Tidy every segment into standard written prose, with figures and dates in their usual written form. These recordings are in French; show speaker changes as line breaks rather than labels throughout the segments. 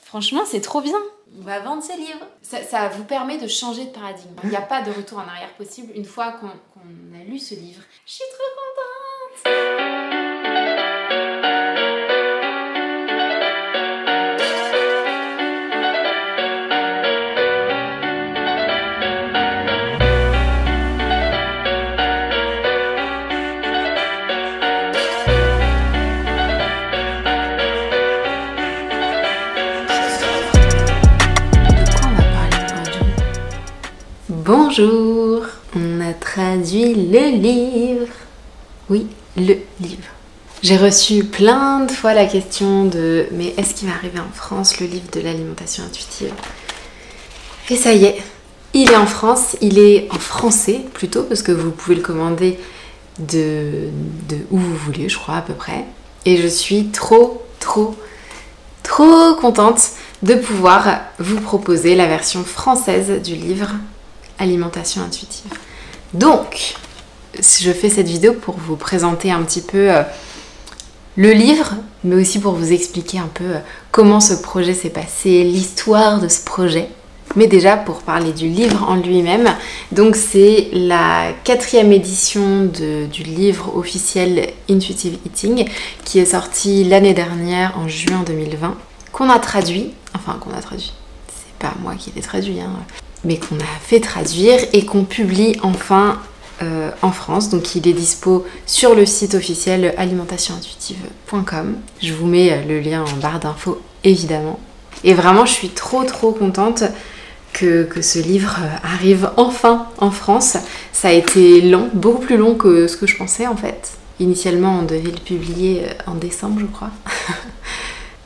Franchement, c'est trop bien. On va vendre ces livres. Ça vous permet de changer de paradigme. Il n'y a pas de retour en arrière possible une fois qu'on a lu ce livre. Je suis trop contente. Bonjour, on a traduit le livre. Oui, le livre. J'ai reçu plein de fois la question de mais est-ce qu'il va arriver en France le livre de l'alimentation intuitive? Et ça y est, il est en France, il est en français plutôt parce que vous pouvez le commander de où vous voulez, je crois à peu près. Et je suis trop contente de pouvoir vous proposer la version française du livre Alimentation intuitive. Donc, je fais cette vidéo pour vous présenter un petit peu le livre, mais aussi pour vous expliquer un peu comment ce projet s'est passé, l'histoire de ce projet. Mais déjà pour parler du livre en lui-même, donc c'est la 4e édition du livre officiel Intuitive Eating qui est sorti l'année dernière en juin 2020, qu'on a traduit, c'est pas moi qui l'ai traduit, mais qu'on a fait traduire et qu'on publie enfin en France. Donc il est dispo sur le site officiel alimentationintuitive.com. Je vous mets le lien en barre d'infos évidemment. Et vraiment je suis trop contente que ce livre arrive enfin en France. Ça a été long, beaucoup plus long que ce que je pensais en fait. Initialement on devait le publier en décembre je crois.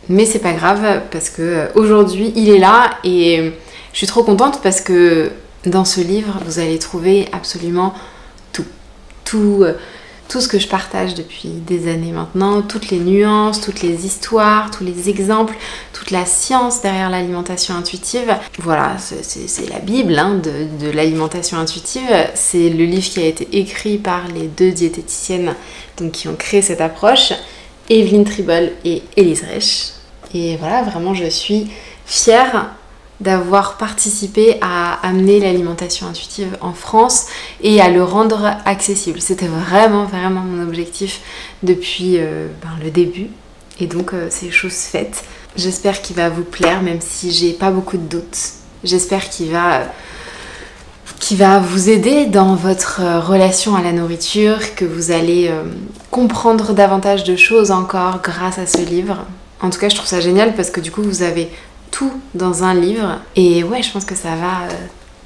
Mais c'est pas grave parce que aujourd'hui il est là et je suis trop contente parce que dans ce livre, vous allez trouver absolument tout ce que je partage depuis des années maintenant, toutes les nuances, toutes les histoires, tous les exemples, toute la science derrière l'alimentation intuitive. Voilà, c'est la Bible de l'alimentation intuitive. C'est le livre qui a été écrit par les 2 diététiciennes donc, qui ont créé cette approche, Eveline Tribole et Élise Reich. Et voilà, vraiment, je suis fière d'avoir participé à amener l'alimentation intuitive en France et à le rendre accessible. C'était vraiment mon objectif depuis le début et donc c'est chose faite. J'espère qu'il va vous plaire même si j'ai pas beaucoup de doutes. J'espère qu'il va vous aider dans votre relation à la nourriture, que vous allez comprendre davantage de choses encore grâce à ce livre. En tout cas je trouve ça génial parce que du coup vous avez tout dans un livre et ouais je pense que ça va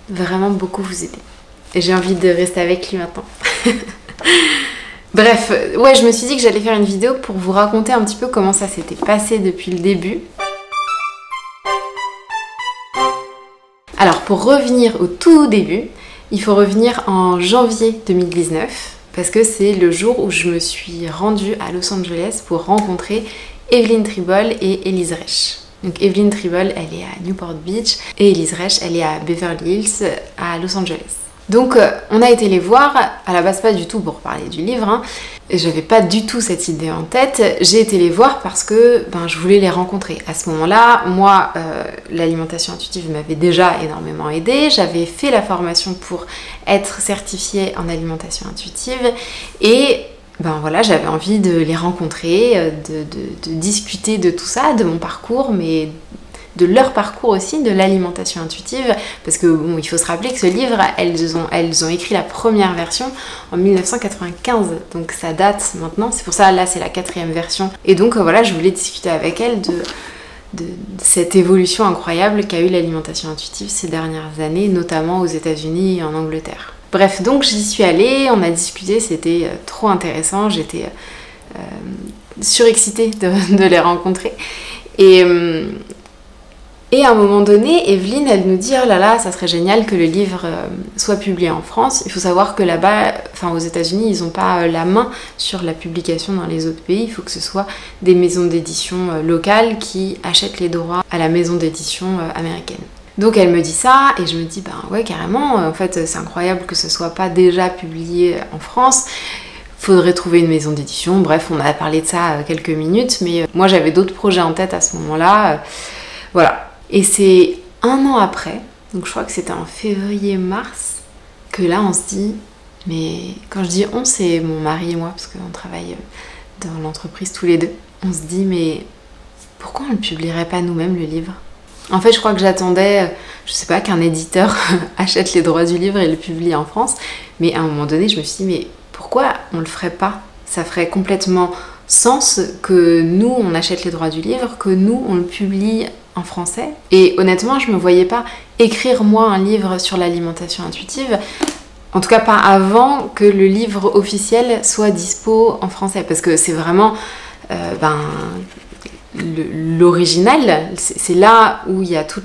vraiment beaucoup vous aider et j'ai envie de rester avec lui maintenant. Bref, ouais je me suis dit que j'allais faire une vidéo pour vous raconter un petit peu comment ça s'était passé depuis le début. Alors pour revenir au tout début, il faut revenir en janvier 2019 parce que c'est le jour où je me suis rendue à Los Angeles pour rencontrer Eveline Tribole et Élise Reich. Donc Eveline Tribole, elle est à Newport Beach et Élise Reich, elle est à Beverly Hills, à Los Angeles. Donc on a été les voir, à la base pas du tout pour parler du livre, et j'avais pas du tout cette idée en tête. J'ai été les voir parce que je voulais les rencontrer. À ce moment-là, moi, l'alimentation intuitive m'avait déjà énormément aidée. J'avais fait la formation pour être certifiée en alimentation intuitive et voilà, j'avais envie de les rencontrer, de discuter de tout ça, de mon parcours, mais de leur parcours aussi, de l'alimentation intuitive, parce que il faut se rappeler que ce livre, elles ont écrit la première version en 1995, donc ça date maintenant, c'est pour ça là c'est la 4e version, et donc voilà, je voulais discuter avec elles de cette évolution incroyable qu'a eu l'alimentation intuitive ces dernières années, notamment aux États-Unis et en Angleterre. Bref, donc j'y suis allée, on a discuté, c'était trop intéressant, j'étais surexcitée de les rencontrer. Et à un moment donné, Eveline, elle nous dit « Oh là là, ça serait génial que le livre soit publié en France ». Il faut savoir que là-bas, aux États-Unis, ils n'ont pas la main sur la publication dans les autres pays. Il faut que ce soit des maisons d'édition locales qui achètent les droits à la maison d'édition américaine. Donc elle me dit ça et je me dis ouais carrément, en fait c'est incroyable que ce soit pas déjà publié en France, faudrait trouver une maison d'édition, bref on a parlé de ça quelques minutes, mais moi j'avais d'autres projets en tête à ce moment-là, Voilà. Et c'est un an après, donc je crois que c'était en février-mars, que là on se dit, mais quand je dis on, c'est mon mari et moi, parce qu'on travaille dans l'entreprise tous les deux. On se dit, mais pourquoi on ne publierait pas nous-mêmes le livre? En fait, je crois que j'attendais, je sais pas, qu'un éditeur achète les droits du livre et le publie en France. Mais à un moment donné, je me suis dit, mais pourquoi on le ferait pas? Ça ferait complètement sens que nous, on achète les droits du livre, que nous, on le publie en français. Et honnêtement, je me voyais pas écrire moi un livre sur l'alimentation intuitive. En tout cas, pas avant que le livre officiel soit dispo en français. Parce que c'est vraiment... l'original, c'est là où il y a tout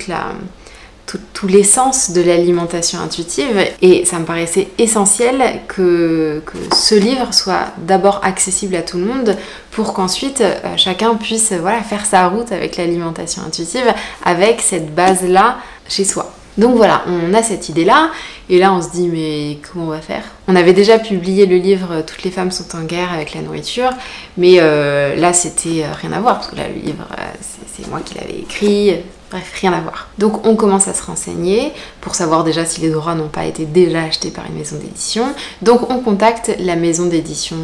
l'essence de l'alimentation intuitive, et ça me paraissait essentiel que ce livre soit d'abord accessible à tout le monde pour qu'ensuite chacun puisse faire sa route avec l'alimentation intuitive avec cette base-là chez soi. Donc voilà, on a cette idée-là, et là on se dit mais comment on va faire? On avait déjà publié le livre Toutes les femmes sont en guerre avec la nourriture, mais là c'était rien à voir, parce que là le livre c'est moi qui l'avais écrit, bref, rien à voir. Donc on commence à se renseigner pour savoir déjà si les droits n'ont pas été déjà achetés par une maison d'édition. Donc on contacte la maison d'édition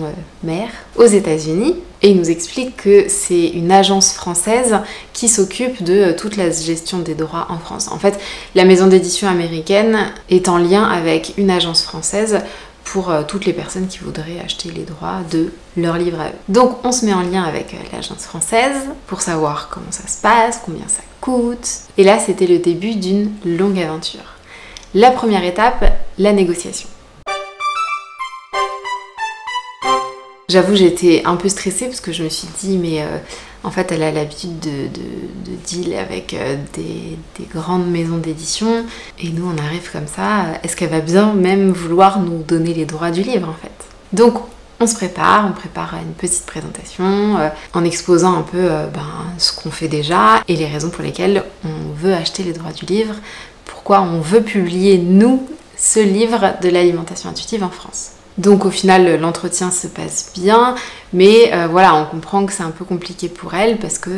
mère aux États-Unis, et il nous explique que c'est une agence française qui s'occupe de toute la gestion des droits en France. En fait, la maison d'édition américaine est en lien avec une agence française pour toutes les personnes qui voudraient acheter les droits de leur livre à eux. Donc on se met en lien avec l'agence française pour savoir comment ça se passe, combien ça coûte. Et là, c'était le début d'une longue aventure. La première étape, la négociation. J'avoue, j'étais un peu stressée parce que je me suis dit, mais en fait, elle a l'habitude de deal avec des grandes maisons d'édition, et nous, on arrive comme ça. Est-ce qu'elle va bien même vouloir nous donner les droits du livre, en fait? Donc, on prépare une petite présentation en exposant un peu ce qu'on fait déjà et les raisons pour lesquelles on veut acheter les droits du livre, pourquoi on veut publier, nous, ce livre de l'alimentation intuitive en France. Donc au final, l'entretien se passe bien, mais on comprend que c'est un peu compliqué pour elle parce que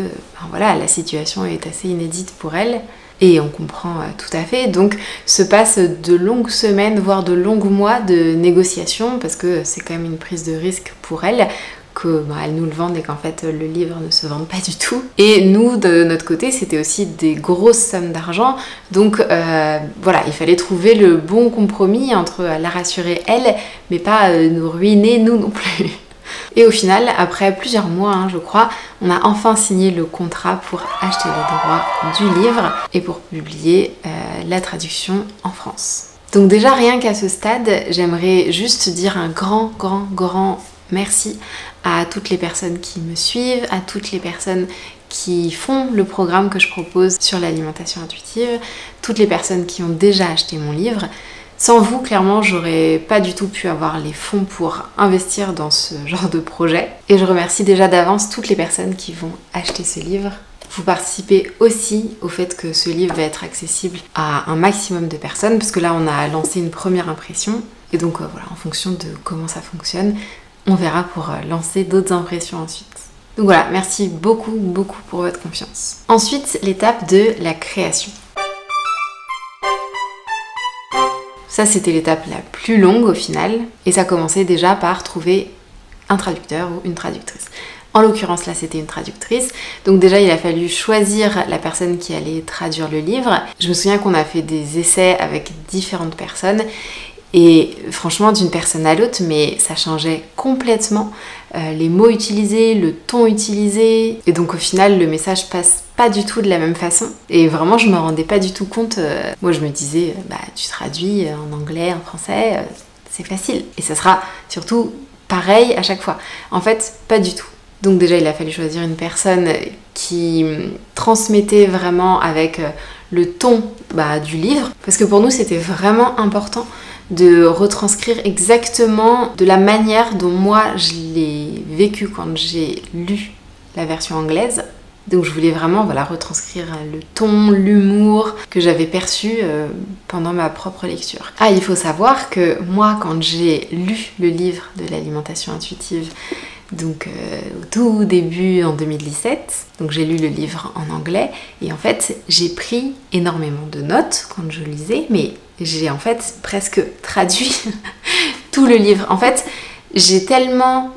la situation est assez inédite pour elle, et on comprend tout à fait. Donc se passent de longues semaines, voire de longs mois de négociations, parce que c'est quand même une prise de risque pour elle, qu'elle nous le vende et qu'en fait le livre ne se vende pas du tout. Et nous, de notre côté, c'était aussi des grosses sommes d'argent, donc il fallait trouver le bon compromis entre la rassurer elle, mais pas nous ruiner nous non plus. Et au final, après plusieurs mois, je crois, on a enfin signé le contrat pour acheter les droits du livre et pour publier la traduction en France. Donc déjà, rien qu'à ce stade, j'aimerais juste dire un grand merci à toutes les personnes qui me suivent, à toutes les personnes qui font le programme que je propose sur l'alimentation intuitive, toutes les personnes qui ont déjà acheté mon livre. Sans vous, clairement, j'aurais pas du tout pu avoir les fonds pour investir dans ce genre de projet. Et je remercie déjà d'avance toutes les personnes qui vont acheter ce livre. Vous participez aussi au fait que ce livre va être accessible à un maximum de personnes, parce que là, on a lancé une première impression. Et donc, en fonction de comment ça fonctionne, on verra pour lancer d'autres impressions ensuite. Donc voilà, merci beaucoup pour votre confiance. Ensuite, l'étape de la création. Ça, c'était l'étape la plus longue au final, et ça commençait déjà par trouver un traducteur ou une traductrice. En l'occurrence, là, c'était une traductrice. Donc déjà, il a fallu choisir la personne qui allait traduire le livre. Je me souviens qu'on a fait des essais avec différentes personnes, et franchement, d'une personne à l'autre, mais ça changeait complètement les mots utilisés, le ton utilisé. Et donc au final, le message passe pas du tout de la même façon. Et vraiment, je me rendais pas du tout compte. Moi, je me disais, tu traduis en anglais, en français, c'est facile. Et ça sera surtout pareil à chaque fois. En fait, pas du tout. Donc déjà, il a fallu choisir une personne qui transmettait vraiment avec le ton du livre. Parce que pour nous, c'était vraiment important de retranscrire exactement de la manière dont moi je l'ai vécu quand j'ai lu la version anglaise. Donc je voulais vraiment retranscrire le ton, l'humour que j'avais perçu pendant ma propre lecture. Il faut savoir que moi, quand j'ai lu le livre de l'alimentation intuitive, donc au tout début en 2017. Donc j'ai lu le livre en anglais et en fait j'ai pris énormément de notes quand je lisais, mais j'ai en fait presque traduit tout le livre. En fait, j'ai tellement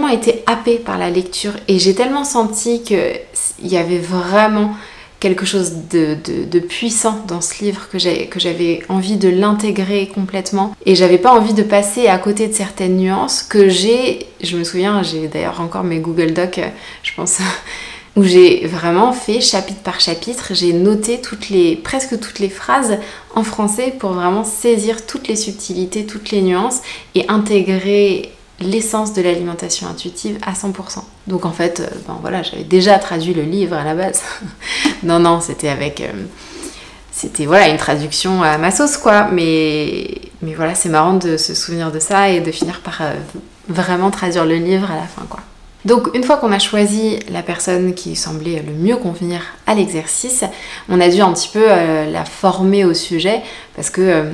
été happée par la lecture et j'ai tellement senti qu'il y avait vraiment quelque chose de puissant dans ce livre que j'avais envie de l'intégrer complètement et j'avais pas envie de passer à côté de certaines nuances je me souviens, j'ai d'ailleurs encore mes Google Docs, je pense, où j'ai vraiment fait chapitre par chapitre, j'ai noté presque toutes les phrases en français pour vraiment saisir toutes les subtilités, toutes les nuances et intégrer l'essence de l'alimentation intuitive à 100%. Donc en fait, voilà, j'avais déjà traduit le livre à la base. non, c'était voilà, une traduction à ma sauce, quoi. Mais voilà, c'est marrant de se souvenir de ça et de finir par vraiment traduire le livre à la fin, quoi. Donc une fois qu'on a choisi la personne qui semblait le mieux convenir à l'exercice, on a dû un petit peu la former au sujet parce que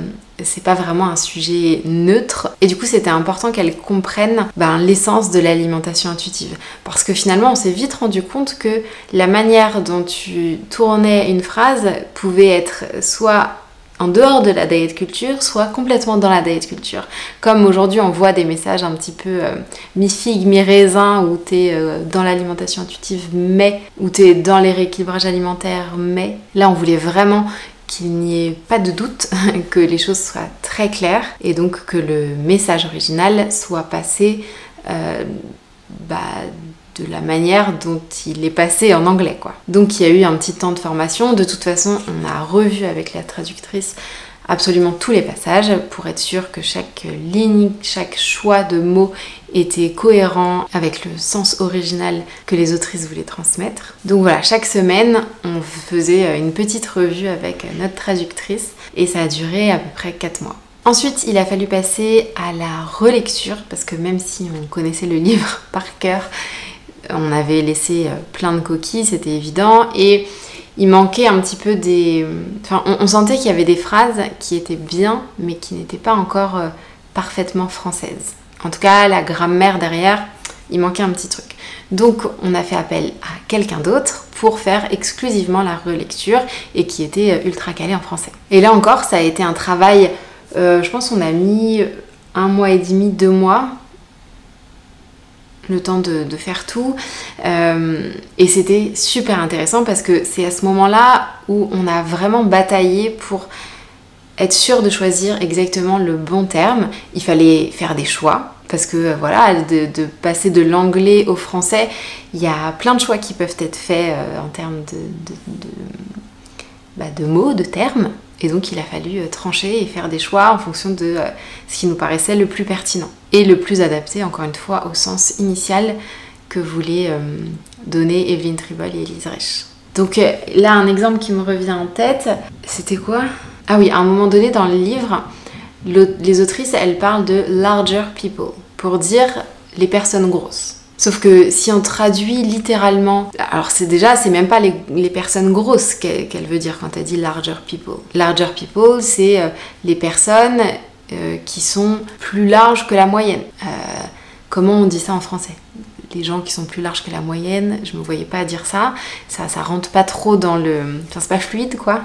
c'est pas vraiment un sujet neutre et du coup c'était important qu'elle comprenne l'essence de l'alimentation intuitive parce que finalement on s'est vite rendu compte que la manière dont tu tournais une phrase pouvait être soit en dehors de la diet culture, soit complètement dans la diet culture. Comme aujourd'hui on voit des messages un petit peu mi-figue, mi-raisin, où t'es dans l'alimentation intuitive, mais où t'es dans les rééquilibrages alimentaires, mais là on voulait vraiment qu'il n'y ait pas de doute, que les choses soient très claires et donc que le message original soit passé de la manière dont il est passé en anglais, quoi. Donc il y a eu un petit temps de formation. De toute façon, on a revu avec la traductrice absolument tous les passages pour être sûr que chaque ligne, chaque choix de mots était cohérent avec le sens original que les autrices voulaient transmettre. Donc voilà, chaque semaine, on faisait une petite revue avec notre traductrice et ça a duré à peu près 4 mois. Ensuite, il a fallu passer à la relecture parce que même si on connaissait le livre par cœur, on avait laissé plein de coquilles, c'était évident, et il manquait un petit peu on sentait qu'il y avait des phrases qui étaient bien, mais qui n'étaient pas encore parfaitement françaises. En tout cas, la grammaire derrière, il manquait un petit truc. Donc, on a fait appel à quelqu'un d'autre pour faire exclusivement la relecture, et qui était ultra calé en français. Et là encore, ça a été un travail, je pense qu'on a mis 1 mois et demi, 2 mois, le temps de faire tout et c'était super intéressant parce que c'est à ce moment-là où on a vraiment bataillé pour être sûr de choisir exactement le bon terme. Il fallait faire des choix parce que voilà, de passer de l'anglais au français, il y a plein de choix qui peuvent être faits en termes de mots, de termes. Et donc il a fallu trancher et faire des choix en fonction de ce qui nous paraissait le plus pertinent. Et le plus adapté, encore une fois, au sens initial que voulaient donner Evelyn Tribole et Elise Reich. Donc là, un exemple qui me revient en tête, c'était quoi ? Ah oui, à un moment donné dans le livre, les autrices, elles parlent de « larger people » pour dire les personnes grosses. Sauf que si on traduit littéralement, alors c'est même pas les personnes grosses qu'elle veut dire quand elle dit larger people. Larger people, c'est les personnes qui sont plus larges que la moyenne. Comment on dit ça en français ? Les gens qui sont plus larges que la moyenne, je me voyais pas dire ça rentre pas trop dans le... Enfin, c'est pas fluide, quoi.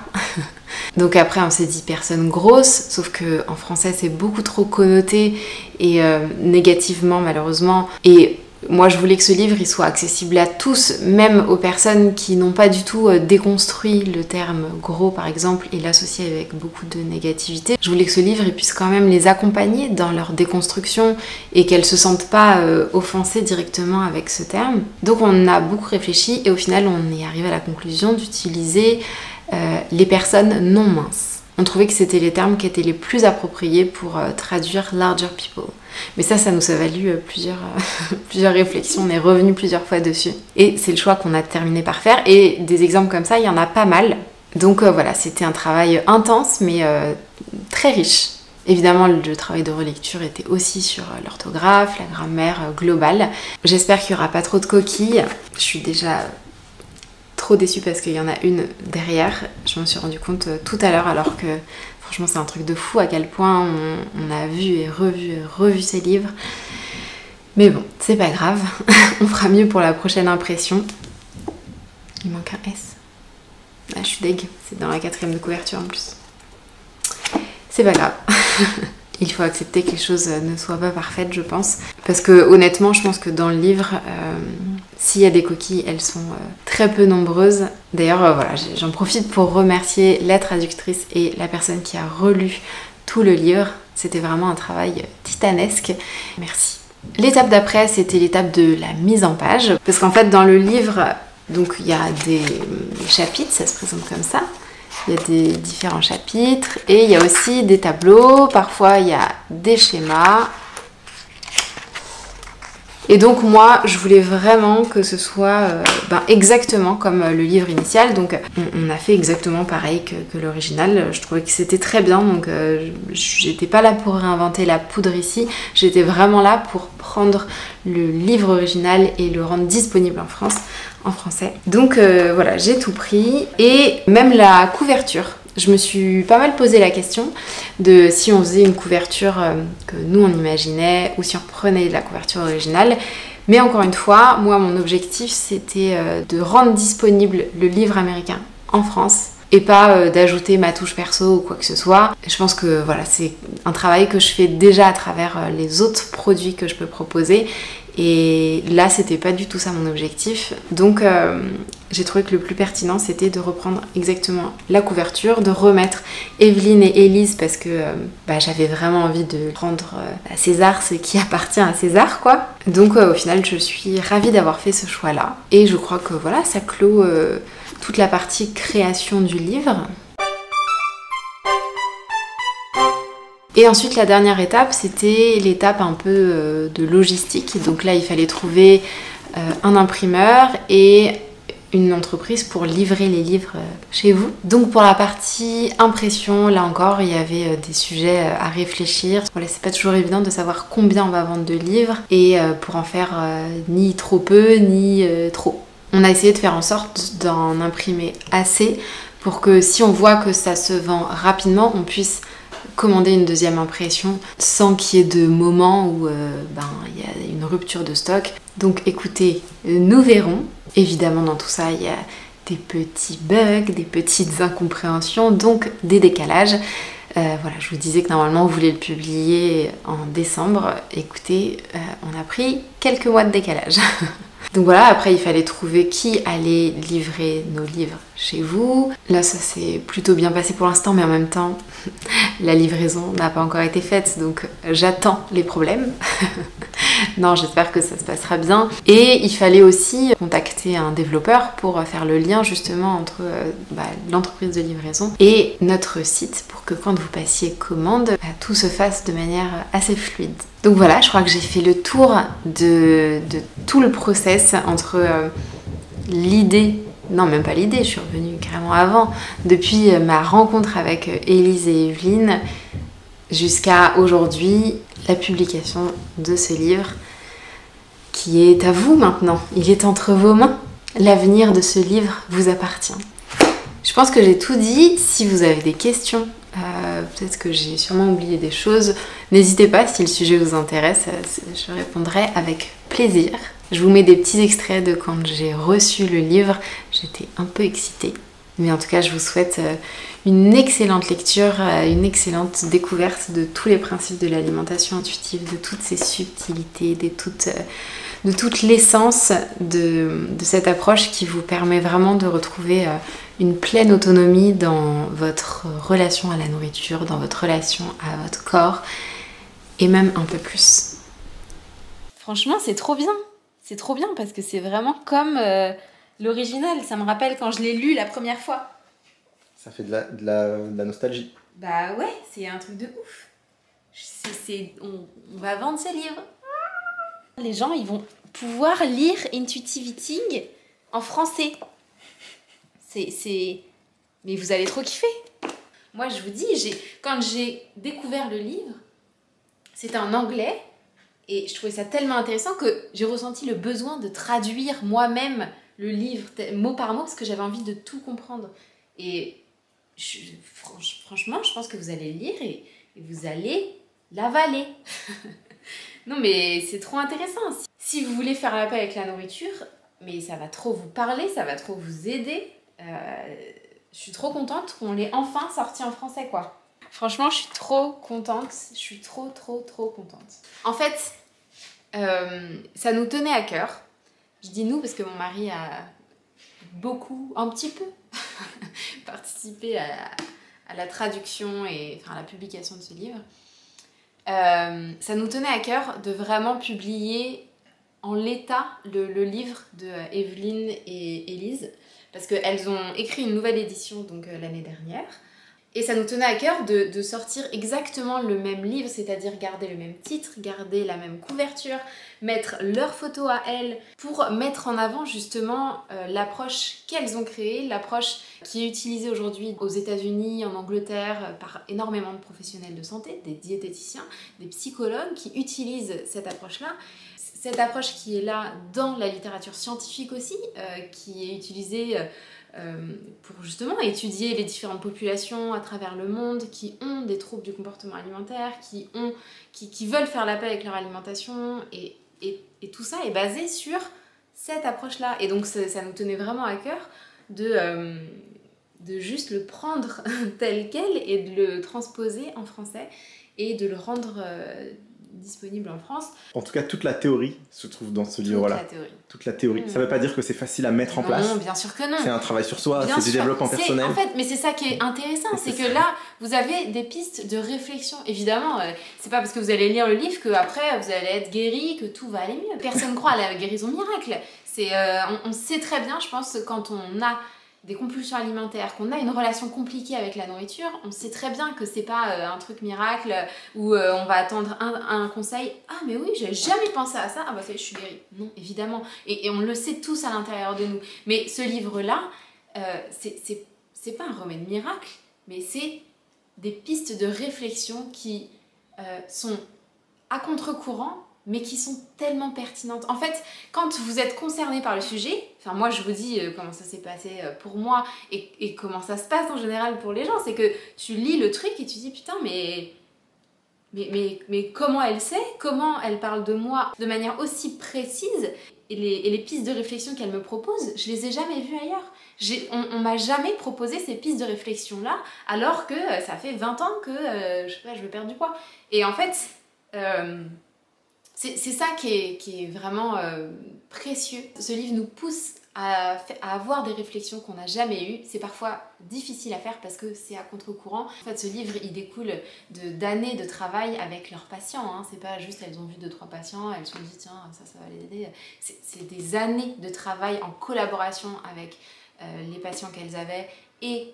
Donc après, on s'est dit personne grosse, sauf que en français, c'est beaucoup trop connoté et négativement, malheureusement. Et moi, je voulais que ce livre il soit accessible à tous, même aux personnes qui n'ont pas du tout déconstruit le terme gros, par exemple, et l'associer avec beaucoup de négativité. Je voulais que ce livre il puisse quand même les accompagner dans leur déconstruction et qu'elles ne se sentent pas offensées directement avec ce terme. Donc on a beaucoup réfléchi et au final, on est arrivé à la conclusion d'utiliser les personnes non minces. On trouvait que c'était les termes qui étaient les plus appropriés pour traduire larger people. Mais ça nous a valu plusieurs réflexions, on est revenu plusieurs fois dessus. Et c'est le choix qu'on a terminé par faire. Et des exemples comme ça, il y en a pas mal. Donc voilà, c'était un travail intense, mais très riche. Évidemment, le travail de relecture était aussi sur l'orthographe, la grammaire globale. J'espère qu'il n'y aura pas trop de coquilles. Je suis déjà trop déçue parce qu'il y en a une derrière. Je m'en suis rendu compte tout à l'heure alors que franchement c'est un truc de fou à quel point on a vu et revu ces livres. Mais bon, c'est pas grave, on fera mieux pour la prochaine impression. Il manque un S. Ah, je suis deg, c'est dans la 4e de couverture en plus. C'est pas grave. Il faut accepter que les choses ne soient pas parfaites, je pense. Parce que honnêtement, je pense que dans le livre, s'il y a des coquilles, elles sont très peu nombreuses. D'ailleurs, voilà, j'en profite pour remercier la traductrice et la personne qui a relu tout le livre. C'était vraiment un travail titanesque. Merci. L'étape d'après, c'était l'étape de la mise en page. Parce qu'en fait, dans le livre, donc il y a des chapitres, ça se présente comme ça. Il y a des différents chapitres et il y a aussi des tableaux, parfois il y a des schémas. Et donc moi, je voulais vraiment que ce soit exactement comme le livre initial. Donc on a fait exactement pareil que l'original. Je trouvais que c'était très bien, donc j'étais pas là pour réinventer la poudre ici. J'étais vraiment là pour prendre le livre original et le rendre disponible en France. En français. Donc voilà, j'ai tout pris et même la couverture. Je me suis pas mal posé la question de si on faisait une couverture que nous on imaginait ou si on prenait la couverture originale. Mais encore une fois, moi mon objectif c'était de rendre disponible le livre américain en France et pas d'ajouter ma touche perso ou quoi que ce soit. Je pense que voilà, c'est un travail que je fais déjà à travers les autres produits que je peux proposer. Et là, c'était pas du tout ça mon objectif. Donc, j'ai trouvé que le plus pertinent, c'était de reprendre exactement la couverture, de remettre Evelyne et Élise parce que j'avais vraiment envie de rendre à César ce qui appartient à César, quoi. Donc, au final, je suis ravie d'avoir fait ce choix-là. Et je crois que voilà, ça clôt toute la partie création du livre. Et ensuite, la dernière étape, c'était l'étape un peu de logistique. Donc là, il fallait trouver un imprimeur et une entreprise pour livrer les livres chez vous. Donc pour la partie impression, là encore, il y avait des sujets à réfléchir. Voilà, c'est pas toujours évident de savoir combien on va vendre de livres et pour en faire ni trop peu, ni trop. On a essayé de faire en sorte d'en imprimer assez pour que si on voit que ça se vend rapidement, on puisse commander une deuxième impression sans qu'il y ait de moment où il y a une rupture de stock. Donc écoutez, nous verrons. Évidemment dans tout ça il y a des petits bugs, des petites incompréhensions, donc des décalages. Voilà, je vous disais que normalement on voulait le publier en décembre. Écoutez, on a pris quelques mois de décalage. Donc voilà, après il fallait trouver qui allait livrer nos livres chez vous. Là ça s'est plutôt bien passé pour l'instant, mais en même temps la livraison n'a pas encore été faite, donc j'attends les problèmes. Non, j'espère que ça se passera bien. Et il fallait aussi contacter un développeur pour faire le lien justement entre l'entreprise de livraison et notre site pour que quand vous passiez commande, tout se fasse de manière assez fluide. Donc voilà, je crois que j'ai fait le tour de tout le process entre l'idée, non même pas l'idée, je suis revenue carrément avant, depuis ma rencontre avec Élise et Evelyne jusqu'à aujourd'hui, la publication de ce livre qui est à vous maintenant. Il est entre vos mains. L'avenir de ce livre vous appartient. Je pense que j'ai tout dit. Si vous avez des questions, peut-être que j'ai sûrement oublié des choses, n'hésitez pas si le sujet vous intéresse, je répondrai avec plaisir. Je vous mets des petits extraits de quand j'ai reçu le livre. J'étais un peu excitée. Mais en tout cas, je vous souhaite une excellente lecture, une excellente découverte de tous les principes de l'alimentation intuitive, de toutes ces subtilités, de toute l'essence de cette approche qui vous permet vraiment de retrouver une pleine autonomie dans votre relation à la nourriture, dans votre relation à votre corps et même un peu plus. Franchement, c'est trop bien. C'est trop bien parce que c'est vraiment comme l'original. Ça me rappelle quand je l'ai lu la première fois.
Ça fait de la nostalgie.
Bah ouais, c'est un truc de ouf. On va vendre ces livres. Les gens, ils vont pouvoir lire Intuitive Eating en français. Mais vous allez trop kiffer. Moi, je vous dis, quand j'ai découvert le livre, c'était en anglais. Et je trouvais ça tellement intéressant que j'ai ressenti le besoin de traduire moi-même le livre mot par mot parce que j'avais envie de tout comprendre. Et franchement, je pense que vous allez le lire et vous allez l'avaler. Non mais c'est trop intéressant. Si vous voulez faire la paix avec la nourriture, mais ça va trop vous parler, ça va trop vous aider. Je suis trop contente qu'on l'ait enfin sorti en français, quoi. Franchement, je suis trop contente. Je suis trop contente. En fait, ça nous tenait à cœur. Je dis nous parce que mon mari a beaucoup, un petit peu, participé à la traduction et à la publication de ce livre. Ça nous tenait à cœur de vraiment publier en l'état le livre de Evelyne et Élise, parce qu'elles ont écrit une nouvelle édition donc l'année dernière, et ça nous tenait à cœur de sortir exactement le même livre, c'est-à-dire garder le même titre, garder la même couverture, mettre leurs photos à elles, pour mettre en avant justement l'approche qu'elles ont créée, l'approche qui est utilisée aujourd'hui aux États-Unis, en Angleterre, par énormément de professionnels de santé, des diététiciens, des psychologues qui utilisent cette approche-là. Cette approche qui est là dans la littérature scientifique aussi, qui est utilisée pour justement étudier les différentes populations à travers le monde qui ont des troubles du comportement alimentaire, qui veulent faire la paix avec leur alimentation, et tout ça est basé sur cette approche-là. Et donc ça nous tenait vraiment à cœur de juste le prendre tel quel et de le transposer en français et de le rendre disponible en France.
En tout cas, toute la théorie se trouve dans ce livre-là. Toute la théorie. Ça ne veut pas dire que c'est facile à mettre en place.
Non, bien sûr que non.
C'est un travail sur soi, c'est du développement personnel.
En fait, mais c'est ça qui est intéressant, c'est que là, vous avez des pistes de réflexion. Évidemment, c'est pas parce que vous allez lire le livre qu'après vous allez être guéri, que tout va aller mieux. Personne croit à la guérison miracle. On sait très bien, je pense, quand on a des compulsions alimentaires, qu'on a une relation compliquée avec la nourriture, on sait très bien que c'est pas un truc miracle où on va attendre un conseil. Ah mais oui, j'avais jamais pensé à ça, ah bah ça y est, je suis guérie. Non, évidemment. Et on le sait tous à l'intérieur de nous. Mais ce livre-là, c'est pas un remède miracle, mais c'est des pistes de réflexion qui sont à contre-courant, mais qui sont tellement pertinentes. En fait, quand vous êtes concerné par le sujet, enfin moi je vous dis comment ça s'est passé pour moi et comment ça se passe en général pour les gens, c'est que tu lis le truc et tu dis putain mais comment elle sait, comment elle parle de moi de manière aussi précise, et les pistes de réflexion qu'elle me propose, je les ai jamais vues ailleurs. On m'a jamais proposé ces pistes de réflexion là, alors que ça fait 20 ans que je sais pas, je veux perdre du poids. Et en fait, c'est ça qui est vraiment précieux. Ce livre nous pousse à avoir des réflexions qu'on n'a jamais eues. C'est parfois difficile à faire parce que c'est à contre-courant. En fait, ce livre, il découle d'années de travail avec leurs patients. Hein. C'est pas juste elles ont vu 2-3 patients, elles se sont dit tiens, ça va les aider. C'est des années de travail en collaboration avec les patients qu'elles avaient et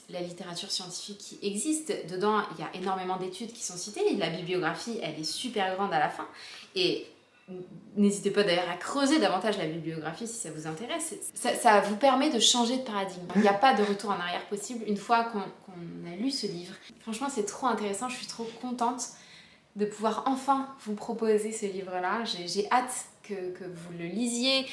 la littérature scientifique qui existe. Dedans, il y a énormément d'études qui sont citées. La bibliographie, elle est super grande à la fin. Et n'hésitez pas d'ailleurs à creuser davantage la bibliographie si ça vous intéresse. Ça vous permet de changer de paradigme. Il n'y a pas de retour en arrière possible une fois qu'on a lu ce livre. Franchement, c'est trop intéressant. Je suis trop contente de pouvoir enfin vous proposer ce livre-là. J'ai hâte que vous le lisiez,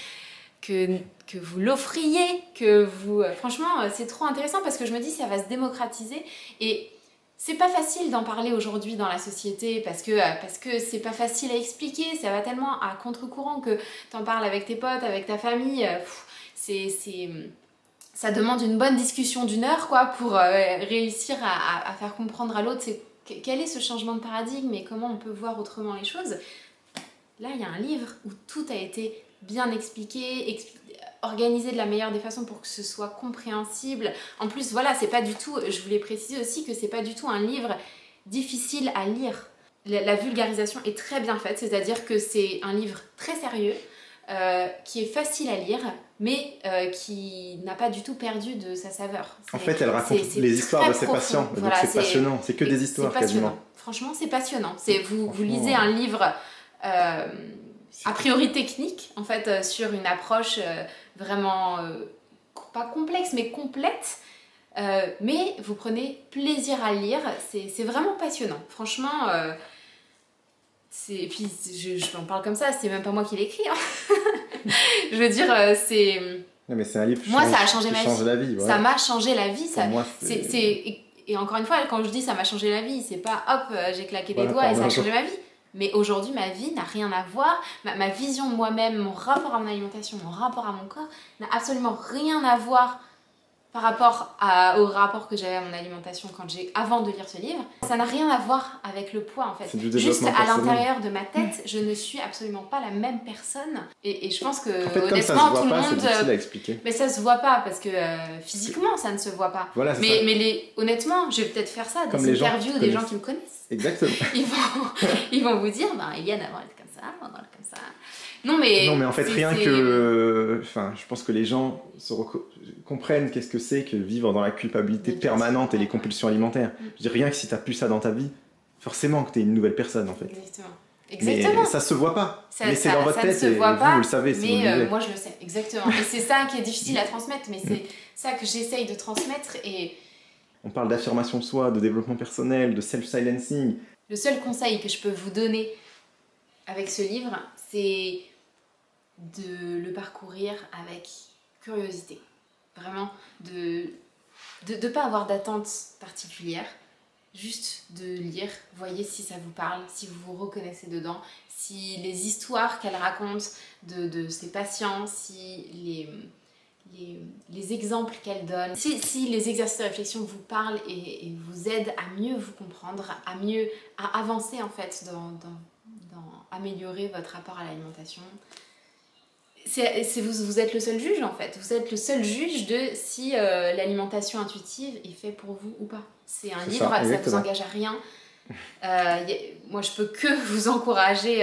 que vous l'offriez, que vous... Franchement, c'est trop intéressant parce que je me dis ça va se démocratiser et c'est pas facile d'en parler aujourd'hui dans la société parce que c'est pas facile à expliquer, ça va tellement à contre-courant que t'en parles avec tes potes, avec ta famille, ça demande une bonne discussion d'1 heure quoi pour réussir à faire comprendre à l'autre quel est ce changement de paradigme et comment on peut voir autrement les choses. Là, il y a un livre où tout a été bien expliqué, organisé de la meilleure des façons pour que ce soit compréhensible. En plus, voilà, c'est pas du tout, je voulais préciser aussi que c'est pas du tout un livre difficile à lire. La vulgarisation est très bien faite, c'est-à-dire que c'est un livre très sérieux, qui est facile à lire, mais qui n'a pas du tout perdu de sa saveur.
En fait, elle raconte les histoires de ses patients, donc voilà, c'est passionnant, c'est que des histoires quasiment.
Franchement, c'est passionnant. Vous lisez un livre a priori technique, en fait, sur une approche vraiment pas complexe, mais complète, mais vous prenez plaisir à le lire, c'est vraiment passionnant. Franchement, et puis je en parle comme ça, c'est même pas moi qui l'ai écrit. Hein. Je veux dire, c'est...
Non, mais c'est un livre
moi, ça a changé
la vie.
Ouais. Ça m'a changé la vie. Ça,
moi,
et encore une fois, quand je dis ça m'a changé la vie, c'est pas hop, j'ai claqué des doigts et ça a changé ma vie. Mais aujourd'hui, ma vie n'a rien à voir, ma vision de moi-même, mon rapport à mon alimentation, mon rapport à mon corps n'a absolument rien à voir par rapport au rapport que j'avais à mon alimentation avant de lire ce livre. Ça n'a rien à voir avec le poids en fait. Juste à l'intérieur de ma tête, je ne suis absolument pas la même personne. Et je pense que
en fait,
honnêtement, tout le monde...
C'est difficile à expliquer.
Mais ça se voit pas parce que physiquement, ça ne se voit pas.
Voilà,
mais honnêtement, je vais peut-être faire ça, des interviews des gens qui me connaissent.
Exactement.
Ils vont vous dire, Eliane avant elle est comme ça, avant elle est comme ça. Non mais
en fait rien que... Enfin, je pense que les gens comprennent qu'est-ce que c'est que vivre dans la culpabilité permanente et les compulsions alimentaires. Je veux dire, rien que si t'as plus ça dans ta vie, forcément que t'es une nouvelle personne en fait.
Exactement.
Mais ça se voit pas. Mais c'est dans votre tête et vous le savez.
Mais moi je le sais, exactement. Et c'est ça qui est difficile à transmettre, mais c'est ça que j'essaye de transmettre. Et
on parle d'affirmation de soi, de développement personnel, de self-silencing.
Le seul conseil que je peux vous donner avec ce livre, c'est de le parcourir avec curiosité. Vraiment, de ne pas avoir d'attente particulière, juste de lire, voyez si ça vous parle, si vous vous reconnaissez dedans, si les histoires qu'elle raconte de ses patients, si les exemples qu'elle donne, si les exercices de réflexion vous parlent et vous aident à mieux vous comprendre, à avancer en fait dans améliorer votre rapport à l'alimentation. Vous êtes le seul juge en fait, vous êtes le seul juge de si l'alimentation intuitive est fait pour vous ou pas. C'est un livre, ça vous engage à rien. Moi je peux que vous encourager,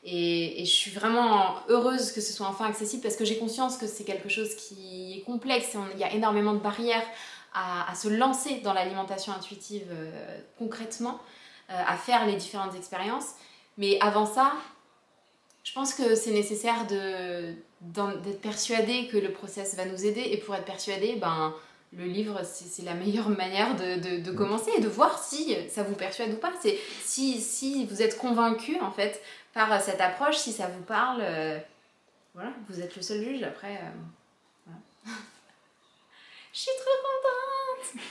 et je suis vraiment heureuse que ce soit enfin accessible parce que j'ai conscience que c'est quelque chose qui est complexe et il y a énormément de barrières à se lancer dans l'alimentation intuitive concrètement, à faire les différentes expériences. Mais avant ça, je pense que c'est nécessaire d'être persuadé que le process va nous aider. Et pour être persuadé, le livre, c'est la meilleure manière de commencer et de voir si ça vous persuade ou pas. Si vous êtes convaincu, en fait, par cette approche, si ça vous parle, voilà, vous êtes le seul juge. Après, voilà. Je suis trop contente!